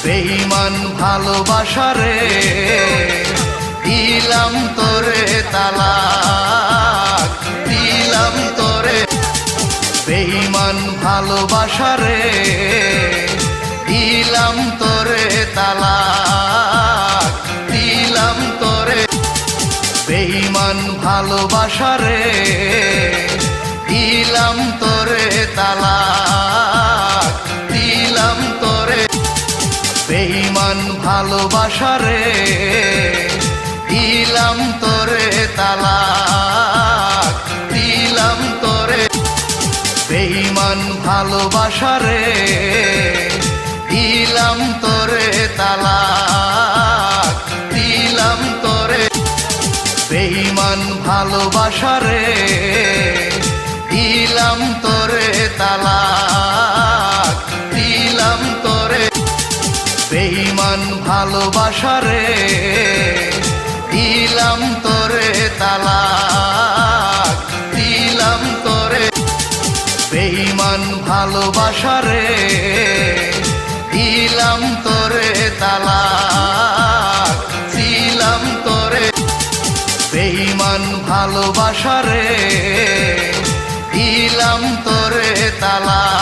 বেঈমান ভালোবাসা রে দিলাম তোরে তালাক, দিলাম তোরে। বেঈমান ভালোবাসা রে দিলাম তোরে তালাক, দিলাম তোরে। বেঈমান ভালোবাসা রে দিলাম তোরে তালাক, দিলাম তোরে। বেঈমান ভালোবাসা রে দিলাম তোরে তালাক, দিলাম তোরে। বেঈমান ভালোবাসা রে দিলাম তোরে তালাক, দিলাম তোরে। বেঈমান ভালোবাসা রে দিলাম তোরে তালাক, দিলাম তোরে। বেঈমান ভালোবাসা রে দিলাম তোরে তালাক, দিলাম তোরে। বেঈমান ভালোবাসা রে দিলাম তোরে তালাক, দিলাম তোরে। বেঈমান ভালোবাসা রে দিলাম তোরে তালাক।